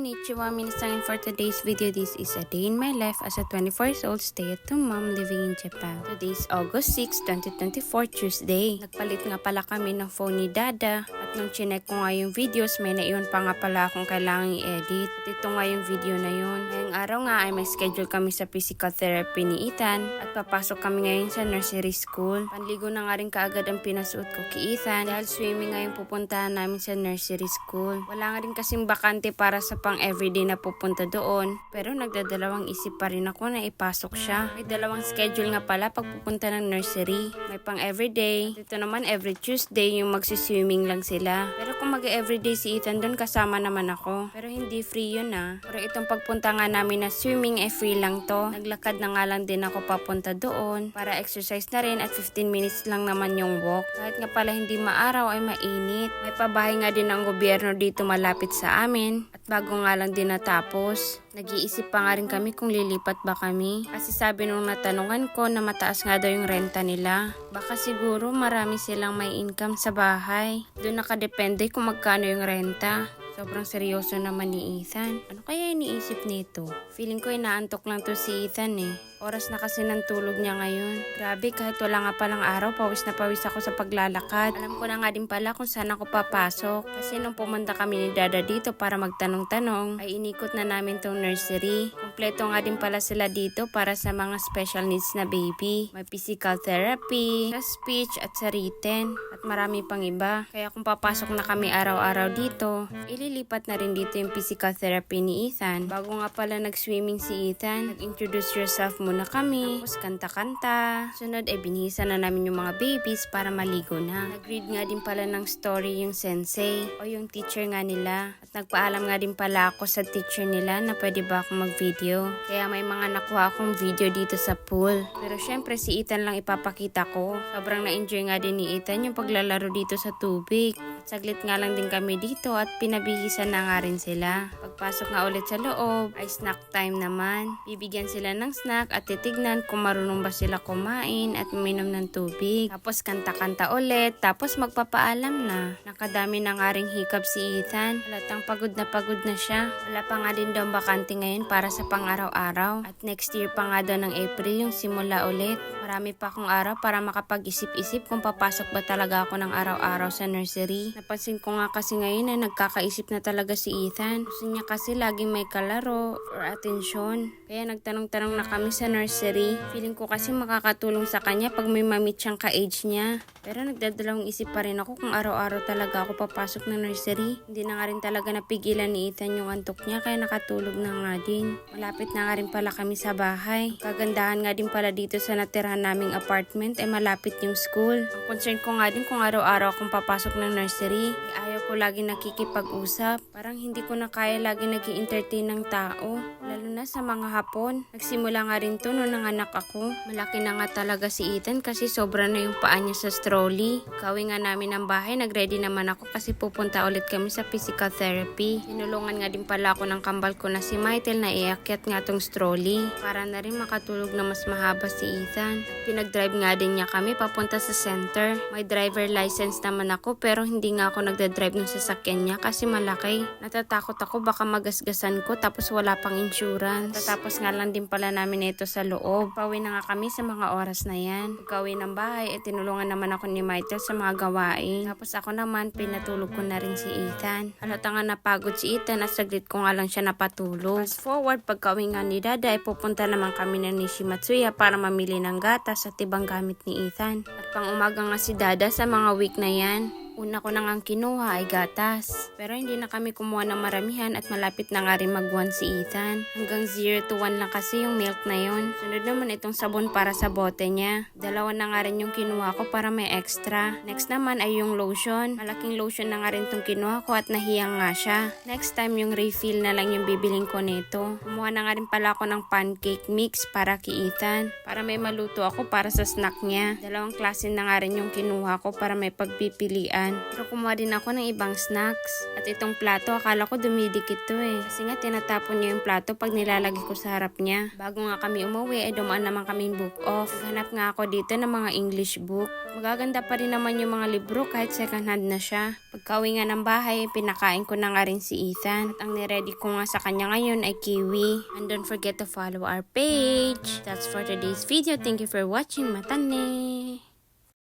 Konnichiwa, minasan. For today's video, this is a day in my life as a 24-year-old stay-at-home mom living in Japan. Today is August 6, 2024, Tuesday. Nagpalit nga pala kami ng phone ni Dada at nung chinek ko nga yung videos, may naiwan pa nga pala akong kailangang i-edit. At ito nga yung video na yun. Ngayong araw nga ay may schedule kami sa physical therapy ni Ethan at papasok kami ngayon sa nursery school. Panligo na nga rin kaagad ang pinasuot ko kay Ethan dahil swimming nga yung pupuntahan namin sa nursery school. Wala nga rin kasing bakante para sa pang everyday na pupunta doon. Pero nagdadalawang isip pa rin ako na ipasok siya. May dalawang schedule nga pala pag pupunta ng nursery. May pang everyday. At ito naman every Tuesday yung magsiswimming lang sila. Pero kung mag-everyday si Ethan doon, kasama naman ako. Pero hindi free yun ah. Pero itong pagpunta nga namin na swimming free lang to. Naglakad na nga lang din ako papunta doon para exercise na rin at 15 minutes lang naman yung walk. Kahit nga pala hindi maaraw ay mainit. May pabahay nga din ng gobyerno dito malapit sa amin. At bago nga lang din natapos, nag-iisip pa nga rin kami kung lilipat ba kami. Kasi sabi nung natanungan ko na mataas nga daw yung renta nila. Baka siguro marami silang may income sa bahay. Doon nakadepende kung magkano yung renta. Sobrang seryoso naman ni Ethan. Ano kaya iniisip nito? Feeling ko inaantok lang to si Ethan eh. Oras na kasi ng tulog niya ngayon. Grabe, kahit wala nga palang araw, pawis na pawis ako sa paglalakad. Alam ko na nga din pala kung saan ako papasok. Kasi nung pumunta kami ni Dada dito para magtanong-tanong, ay inikot na namin tong nursery. Kompleto nga din pala sila dito para sa mga special needs na baby. May physical therapy, sa speech at sa written. At marami pang iba. Kaya kung papasok na kami araw-araw dito, ililipat na rin dito yung physical therapy ni Ethan. Bago nga pala nag-swimming si Ethan, nag-introduce yourself muna kami, tapos kanta-kanta. Sunod ay binihisa na namin yung mga babies para maligo na. Nag-read nga din pala ng story yung sensei o yung teacher nga nila. At nagpaalam nga din pala ako sa teacher nila na pwede ba akong mag-video. Kaya may mga nakuha akong video dito sa pool. Pero syempre si Ethan lang ipapakita ko. Sobrang na-enjoy nga din ni Ethan yung paglalaro dito sa tubig. Saglit nga lang din kami dito at pinabihisan na nga rin sila. Pagpasok nga ulit sa loob ay snack time naman. Bibigyan sila ng snack at titignan kung marunong ba sila kumain at uminom ng tubig. Tapos kanta-kanta ulit, tapos magpapaalam na. Nakadami na nga ring hikab si Ethan. Halatang pagod na siya. Wala pa nga din daw bakante ngayon para sa pang-araw-araw. At next year pa nga daw ng April yung simula ulit. Marami pa akong araw para makapag-isip-isip kung papasok ba talaga ako ng araw-araw sa nursery. Napansin ko nga kasi ngayon na nagkakaisip na talaga si Ethan. Gusto niya kasi laging may kalaro or atensyon. Kaya nagtanong-tanong na kami sa nursery. Feeling ko kasi makakatulong sa kanya pag may mamit siyang ka-age niya. Pero nagdadalawang isip pa rin ako kung araw-araw talaga ako papasok ng nursery. Hindi na nga rin talaga napigilan ni Ethan yung antok niya kaya nakatulog na nga din. Malapit na nga rin pala kami sa bahay. Kagandahan nga din pala dito sa natirahan naming apartment ay malapit yung school. Ang concern ko nga din kung araw-araw akong papasok ng nursery. Ayaw ko lagi nakikipag-usap. Parang hindi ko na kaya lagi nag-i-entertain ng tao. Lalo na sa mga hapon. Nagsimula nga rin to noong nanganak ako. Malaki na nga talaga si Ethan kasi sobra na yung paa niya sa strolley. Gawin nga namin ang bahay. Nag-ready naman ako kasi pupunta ulit kami sa physical therapy. Tinulungan nga din pala ako ng kambal ko na si Michael na iakyat nga tong strolley. Para na rin makatulog na mas mahaba si Ethan. At pinag-drive nga din niya kami papunta sa center. May driver license naman ako pero hindi nga ako nagda-drive ng sasakyan niya kasi malaki. Natatakot ako baka magasgasan ko tapos wala pang insurance. Tatapos nga lang din pala namin ito sa loob. Pauwi na nga kami sa mga oras na yan. Pagka-uwi ng bahay, tinulungan naman ako ni Michael sa mga gawain. Tapos ako naman, pinatulog ko na rin si Ethan. Halata nga napagod si Ethan at saglit ko nga lang siya napatulog. Fast forward, pagka-uwi nga ni Dada, ay pupunta naman kami na ni Shimatsuya para mamili ng gatas at ibang gamit ni Ethan. At pang umaga nga si Dada sa mga week na yan. Una ko nang kinuha ay gatas. Pero hindi na kami kumuha ng maramihan at malapit na nga rin mag-1 si Ethan. Hanggang 0 to 1 lang kasi yung milk na yon. Sunod naman itong sabon para sa bote niya. Dalawa na nga rin yung kinuha ko para may extra. Next naman ay yung lotion. Malaking lotion na nga rin itong kinuha ko at nahiyang nga siya. Next time yung refill na lang yung bibiling ko nito. Kumuha Kumuha na nga rin pala ako ng pancake mix para kay Ethan. Para may maluto ako para sa snack niya. Dalawang klase na nga rin yung kinuha ko para may pagpipilian. Pero kumuha din ako ng ibang snacks. At itong plato, akala ko dumidikit to Kasi nga tinatapon niya yung plato pag nilalagay ko sa harap niya. Bago nga kami umuwi, dumaan naman kaming book off. Hanap nga ako dito ng mga English book. Magaganda pa rin naman yung mga libro kahit second hand na siya. Pagka-uwi nga ng bahay, pinakain ko na nga rin si Ethan. At ang niready ko nga sa kanya ngayon ay kiwi. And don't forget to follow our page. That's for today's video. Thank you for watching. Matane!